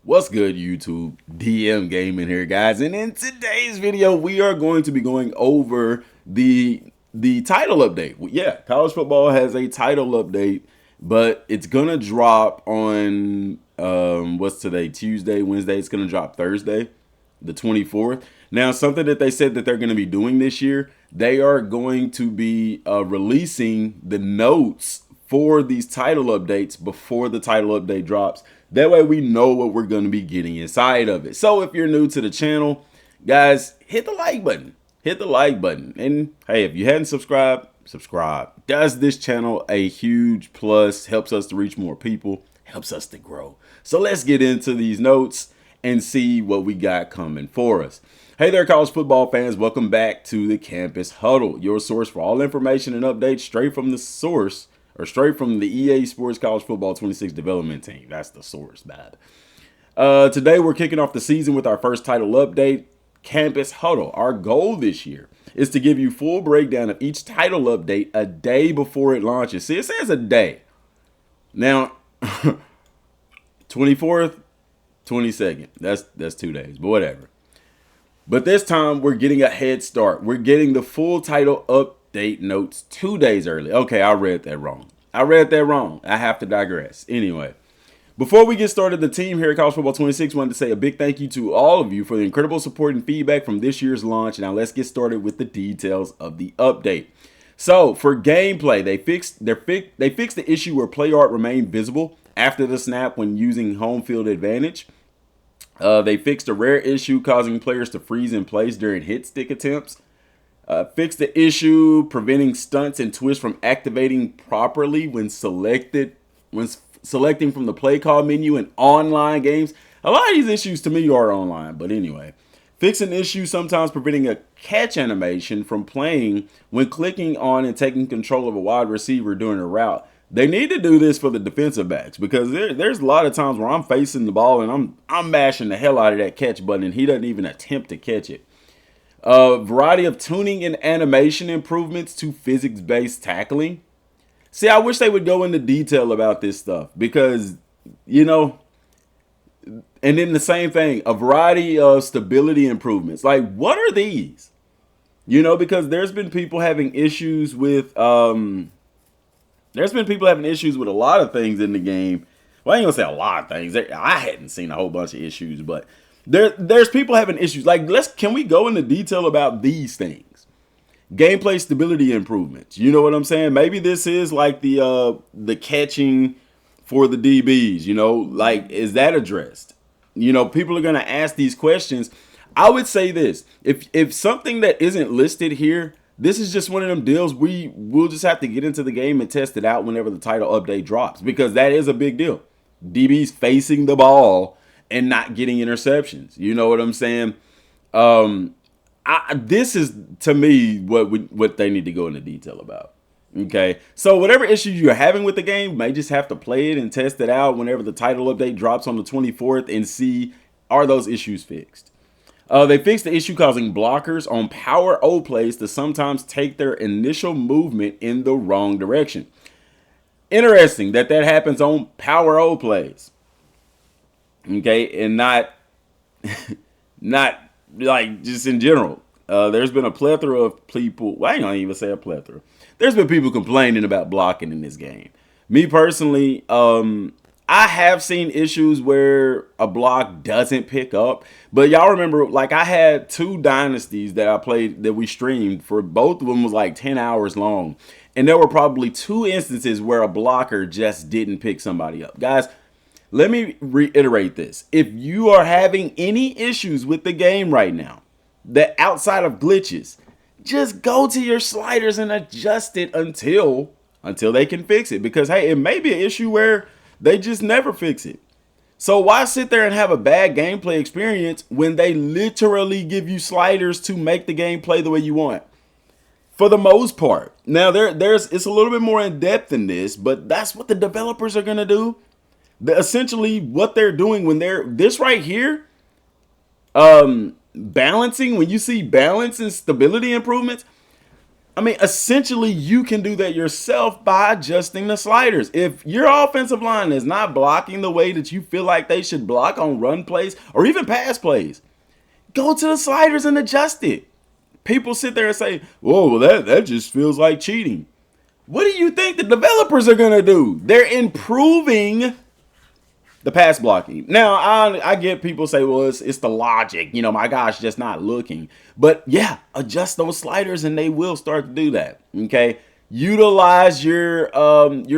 What's good, YouTube? DM Gaming here, guys, and in today's video we are going to be going over the title update. Yeah, college football has a title update, but it's gonna drop on what's today? Tuesday, Wednesday. It's gonna drop Thursday, the 24th. Now, something that they said that they're going to be doing this year, they are going to be releasing the notes for these title updates before the title update drops. That way we know what we're going to be getting inside of it. So if you're new to the channel, guys, hit the like button. Hit the like button. And hey, if you hadn't subscribed, subscribe. Does this channel a huge plus, helps us to reach more people, helps us to grow. So let's get into these notes and see what we got coming for us. Hey there, college football fans. Welcome back to the Campus Huddle, your source for all information and updates straight from the source, or straight from the EA Sports College Football 26 development team. That's the source, bad. Today, we're kicking off the season with our first title update, Campus Huddle. Our goal this year is to give you full breakdown of each title update a day before it launches. See, it says a day. Now, 24th, 22nd. That's 2 days, but whatever. But this time, we're getting a head start. We're getting the full title update notes 2 days early. Okay, I read that wrong. I have to digress. Anyway, before we get started, the team here at College Football 26 wanted to say a big thank you to all of you for the incredible support and feedback from this year's launch. Now, let's get started with the details of the update. So, for gameplay, they fixed the issue where play art remained visible after the snap when using home field advantage. They fixed a rare issue causing players to freeze in place during hit stick attempts. Fixed the issue preventing stunts and twists from activating properly when selecting from the play call menu in online games. A lot of these issues to me are online, but anyway. Fix an issue sometimes preventing a catch animation from playing when clicking on and taking control of a wide receiver during a route. They need to do this for the defensive backs because there's a lot of times where I'm facing the ball and I'm mashing the hell out of that catch button and he doesn't even attempt to catch it. Variety of tuning and animation improvements to physics-based tackling. See, I wish they would go into detail about this stuff because, you know, and then the same thing, a variety of stability improvements. Like, what are these? You know, because there's been people having issues with a lot of things in the game. Well, I ain't gonna say a lot of things. I hadn't seen a whole bunch of issues, but there's people having issues. Like, can we go into detail about these things? Gameplay stability improvements. You know what I'm saying? Maybe this is like the catching for the DBs. You know, like, is that addressed? You know, people are gonna ask these questions. I would say this: if something that isn't listed here, this is just one of them deals we'll just have to get into the game and test it out whenever the title update drops, because that is a big deal. DBs facing the ball and not getting interceptions. You know what I'm saying? This is, to me, what they need to go into detail about. Okay, so whatever issues you're having with the game, you may just have to play it and test it out whenever the title update drops on the 24th and see, are those issues fixed? They fixed the issue causing blockers on power O plays to sometimes take their initial movement in the wrong direction. Interesting that happens on power O plays. Okay, and not like just in general. There's been a plethora of people. Well, I ain't gonna even say a plethora. There's been people complaining about blocking in this game. Me personally, I have seen issues where a block doesn't pick up, but y'all remember, like, I had 2 dynasties that I played that we streamed for. Both of them was like 10 hours long, and there were probably 2 instances where a blocker just didn't pick somebody up. Guys, let me reiterate this. If you are having any issues with the game right now, that outside of glitches, just go to your sliders and adjust it until they can fix it, because hey, it may be an issue where they just never fix it. So why sit there and have a bad gameplay experience when they literally give you sliders to make the game play the way you want? For the most part. Now, it's a little bit more in depth than this, but that's what the developers are gonna do. Essentially, what they're doing when this right here, balancing. When you see balance and stability improvements, I mean, essentially, you can do that yourself by adjusting the sliders. If your offensive line is not blocking the way that you feel like they should block on run plays or even pass plays, go to the sliders and adjust it. People sit there and say, "Whoa, well, that just feels like cheating." What do you think the developers are going to do? They're improving the pass blocking. Now, I get people say, well, it's the logic. You know, my gosh, just not looking. But yeah, adjust those sliders and they will start to do that. Okay. Utilize your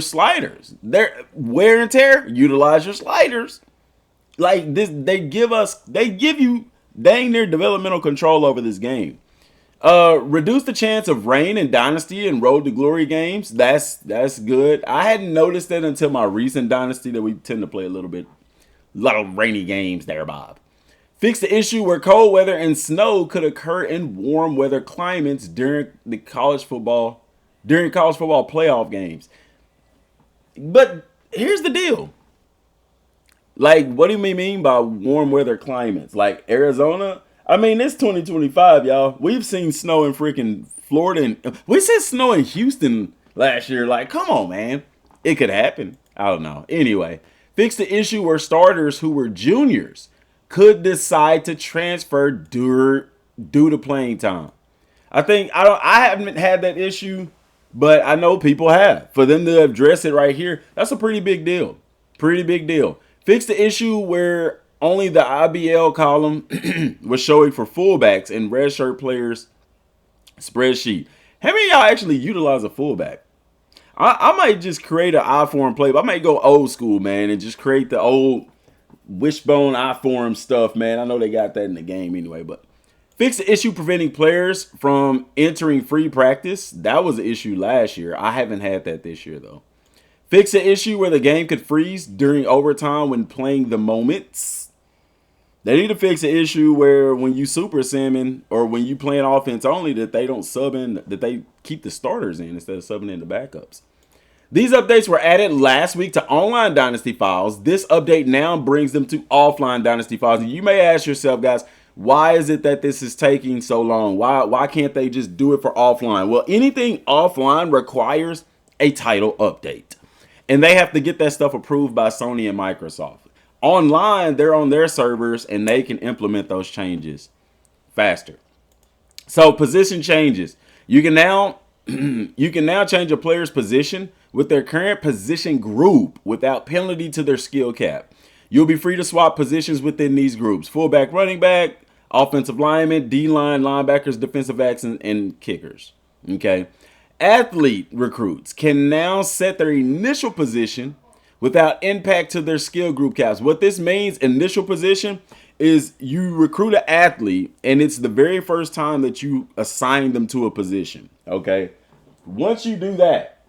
sliders. Their wear and tear, utilize your sliders. Like this, they give you dang near developmental control over this game. Reduce the chance of rain in Dynasty and Road to Glory games. That's good. I hadn't noticed that until my recent Dynasty that we tend to play a lot of rainy games there, Bob. Fix the issue where cold weather and snow could occur in warm weather climates during college football playoff games. But here's the deal. Like, what do we mean by warm weather climates? Like Arizona? I mean, it's 2025, y'all. We've seen snow in freaking Florida. And we said snow in Houston last year. Like, come on, man. It could happen. I don't know. Anyway, fix the issue where starters who were juniors could decide to transfer due to playing time. I haven't had that issue, but I know people have. For them to address it right here, that's a pretty big deal. Pretty big deal. Fix the issue where only the IBL column was showing for fullbacks in redshirt players spreadsheet. How many of y'all actually utilize a fullback? I might just create an I-form play. I might go old school, man, and just create the old wishbone I-form stuff, man. I know they got that in the game anyway, but fix the issue preventing players from entering free practice. That was an issue last year. I haven't had that this year, though. Fix the issue where the game could freeze during overtime when playing the moments. They need to fix the issue where when you super simming or when you playing offense only that they don't sub in, that they keep the starters in instead of subbing in the backups. These updates were added last week to online Dynasty files. This update now brings them to offline Dynasty files. And you may ask yourself, guys, why is it that this is taking so long? Why can't they just do it for offline? Well, anything offline requires a title update. And they have to get that stuff approved by Sony and Microsoft. Online, they're on their servers and they can implement those changes faster. So position changes. You can now change a player's position with their current position group without penalty to their skill cap. You'll be free to swap positions within these groups: fullback, running back, offensive lineman, D-line, linebackers, defensive backs, and kickers. Okay. Athlete recruits can now set their initial position without impact to their skill group caps. What this means, initial position, is you recruit an athlete and it's the very first time that you assign them to a position. Okay. Once you do that,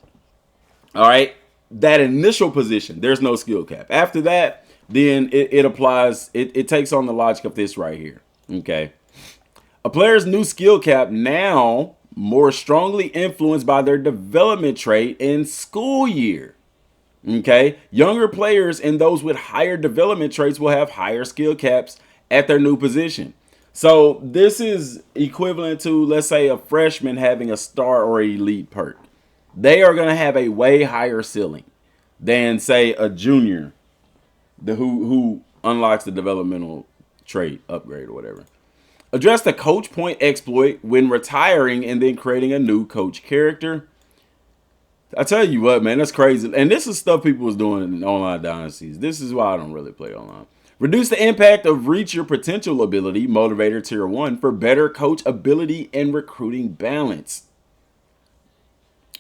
all right, that initial position, there's no skill cap. After that, then it applies, it takes on the logic of this right here. Okay. A player's new skill cap now more strongly influenced by their development trait in school year. Okay. Younger players and those with higher development traits will have higher skill caps at their new position. So this is equivalent to, let's say, a freshman having a star or elite perk. They are going to have a way higher ceiling than, say, a junior who unlocks the developmental trait upgrade or whatever. Address the coach point exploit when retiring and then creating a new coach character. I tell you what, man, that's crazy. And this is stuff people was doing in online dynasties. This is why I don't really play online. Reduce the impact of reach your potential ability, motivator tier 1, for better coach ability and recruiting balance.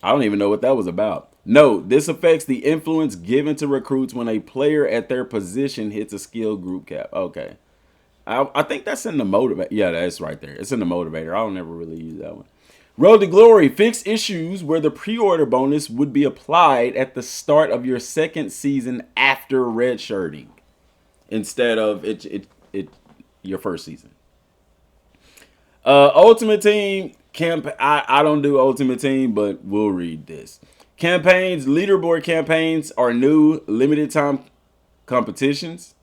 I don't even know what that was about. No, this affects the influence given to recruits when a player at their position hits a skill group cap. Okay. I think that's in the motivator. Yeah, that's right there. It's in the motivator. I don't ever really use that one. Road to Glory. Fix issues where the pre-order bonus would be applied at the start of your second season after redshirting instead of your first season. Ultimate Team camp. I don't do Ultimate Team, but we'll read this. Campaigns, leaderboard campaigns are new limited time competitions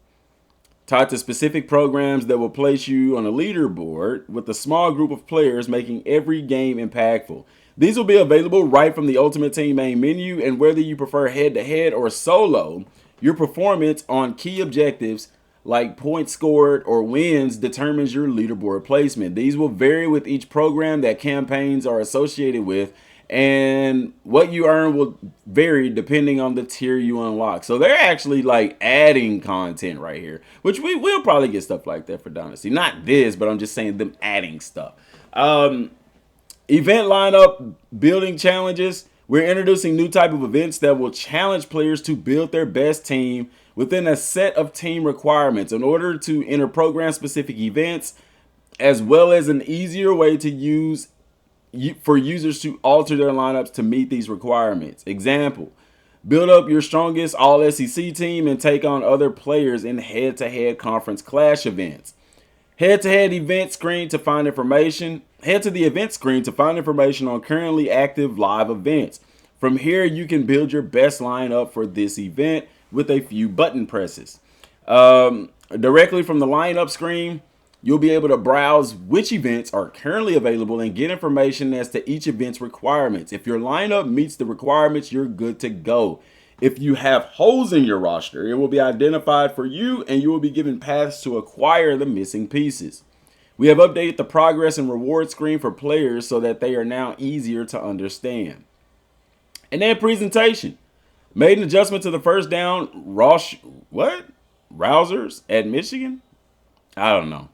tied to specific programs that will place you on a leaderboard with a small group of players, making every game impactful. These will be available right from the Ultimate Team main menu, and whether you prefer head-to-head or solo, your performance on key objectives like points scored or wins determines your leaderboard placement. These will vary with each program that campaigns are associated with, and what you earn will vary depending on the tier you unlock. So they're actually like adding content right here, which we will probably get stuff like that for Dynasty. Not this, but I'm just saying them adding stuff. Event lineup building challenges. We're introducing new type of events that will challenge players to build their best team within a set of team requirements in order to enter program specific events, as well as an easier way to use for users to alter their lineups to meet these requirements. Example, build up your strongest all SEC team and take on other players in head-to-head conference clash events. Head-to-head event screen to find information. Head to the event screen to find information on currently active live events. From here, you can build your best lineup for this event with a few button presses. Directly from the lineup screen, you'll be able to browse which events are currently available and get information as to each event's requirements. If your lineup meets the requirements, you're good to go. If you have holes in your roster, it will be identified for you and you will be given paths to acquire the missing pieces. We have updated the progress and reward screen for players so that they are now easier to understand. And then presentation. Made an adjustment to the first down rousers at Michigan? I don't know.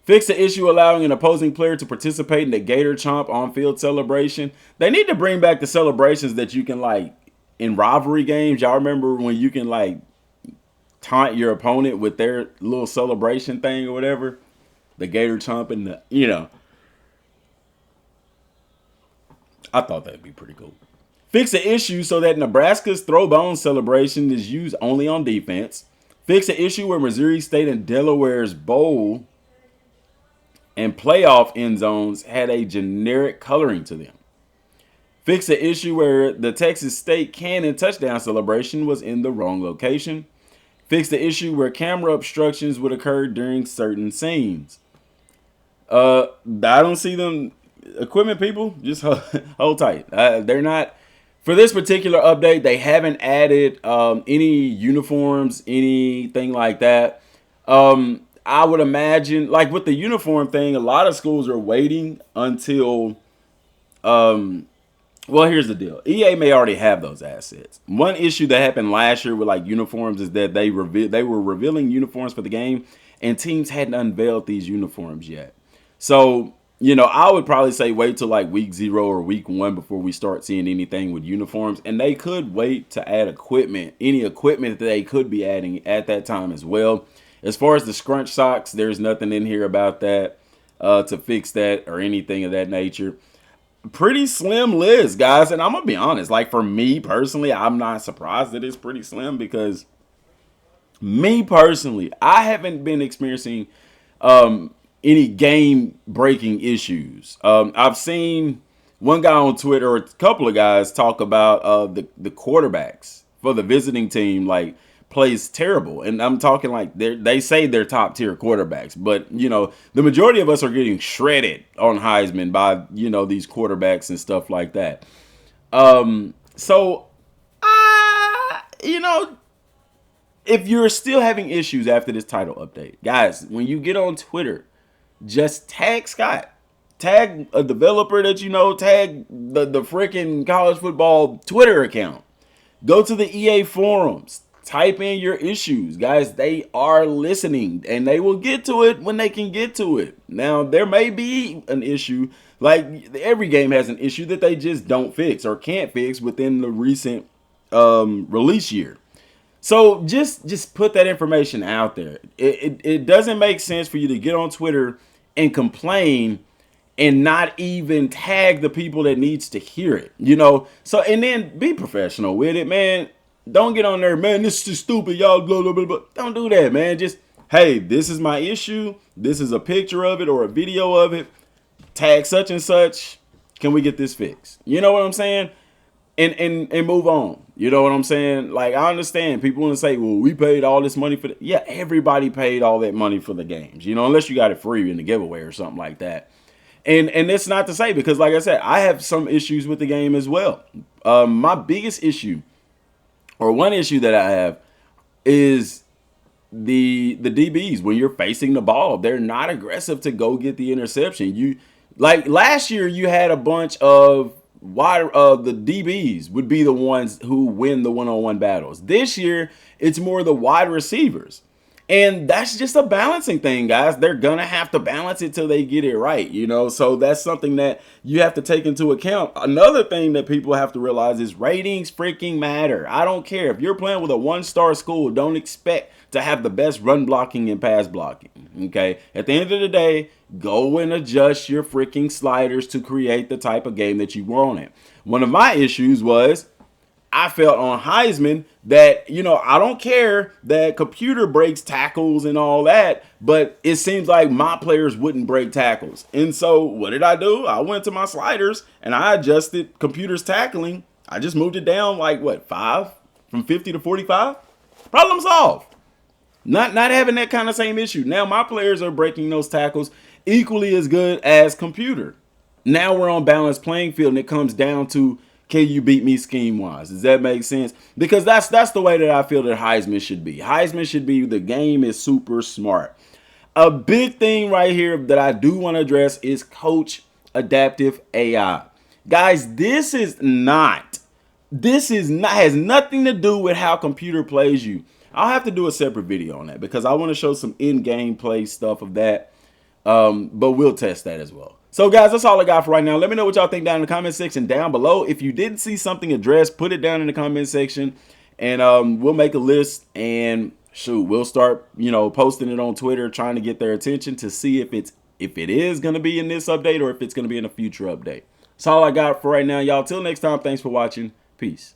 Fix the issue allowing an opposing player to participate in the Gator Chomp on-field celebration. They need to bring back the celebrations that you can like in rivalry games. Y'all remember when you can like taunt your opponent with their little celebration thing or whatever? The Gator Chomp and I thought that'd be pretty cool. Fix the issue so that Nebraska's throwbone celebration is used only on defense. Fix the issue where Missouri State and Delaware's bowl and playoff end zones had a generic coloring to them. Fix the issue where the Texas State cannon touchdown celebration was in the wrong location. Fix the issue where camera obstructions would occur during certain scenes. I don't see them. Equipment people, just hold tight. They're not. For this particular update, they haven't added any uniforms, anything like that. I would imagine, like with the uniform thing, a lot of schools are waiting until, well, here's the deal. EA may already have those assets. One issue that happened last year with like uniforms is that they were revealing uniforms for the game, and teams hadn't unveiled these uniforms yet. So, I would probably say wait till like week 0 or week 1 before we start seeing anything with uniforms. And they could wait to add equipment, any equipment that they could be adding at that time as well. As far as the scrunch socks, there's nothing in here about that to fix that or anything of that nature. Pretty slim list, guys. And I'm going to be honest, like for me personally, I'm not surprised that it's pretty slim because me personally, I haven't been experiencing any game-breaking issues. I've seen one guy on Twitter, or a couple of guys, talk about the quarterbacks for the visiting team, like, plays terrible. And I'm talking like they say they're top-tier quarterbacks. But, the majority of us are getting shredded on Heisman by, these quarterbacks and stuff like that. If you're still having issues after this title update, guys, when you get on Twitter, just tag Scott. Tag a developer that tag the freaking college football Twitter account. Go to the EA forums. Type in your issues. Guys, they are listening, and they will get to it when they can get to it. Now, there may be an issue, like every game has an issue that they just don't fix or can't fix within the recent release year. So just put that information out there. It doesn't make sense for you to get on Twitter and complain and not even tag the people that needs to hear it, So, and then be professional with it, man. Don't get on there, man, this is stupid, y'all, blah, blah, blah, blah. Don't do that, man. Just, hey, this is my issue. This is a picture of it or a video of it. Tag such and such. Can we get this fixed? You know what I'm saying? And move on. You know what I'm saying? Like, I understand people want to say, well, we paid all this money for yeah, everybody paid all that money for the games, unless you got it free in the giveaway or something like that. And it's not to say, because like I said, I have some issues with the game as well. My biggest issue, or one issue that I have, is the DBs. When you're facing the ball, they're not aggressive to go get the interception. You, like last year, you had a bunch of wide the DBs would be the ones who win the one-on-one battles. This year, it's more the wide receivers. And that's just a balancing thing, guys. They're going to have to balance it till they get it right, you know? So that's something that you have to take into account. Another thing that people have to realize is ratings freaking matter. I don't care. If you're playing with a one-star school, don't expect to have the best run blocking and pass blocking, okay? At the end of the day, go and adjust your freaking sliders to create the type of game that you want it. One of my issues was I felt on Heisman that, you know, I don't care that computer breaks tackles and all that, but it seems like my players wouldn't break tackles. And so what did I do? I went to my sliders and I adjusted computer's tackling. I just moved it down like, what, 5 from 50 to 45? Problem solved. Not having that kind of same issue. Now my players are breaking those tackles equally as good as computer. Now we're on balanced playing field, and it comes down to, can you beat me scheme wise? Does that make sense? Because that's the way that I feel that Heisman should be. Heisman should be, the game is super smart. A big thing right here that I do want to address is coach adaptive AI. Guys, this has nothing to do with how computer plays you. I'll have to do a separate video on that because I want to show some in-game play stuff of that. But we'll test that as well. So guys, that's all I got for right now. Let me know what y'all think down in the comment section down below. If you didn't see something addressed, put it down in the comment section, and we'll make a list, and shoot, we'll start, you know, posting it on Twitter, trying to get their attention to see if it is going to be in this update or if it's going to be in a future update. That's all I got for right now, y'all. Till next time, thanks for watching. Peace.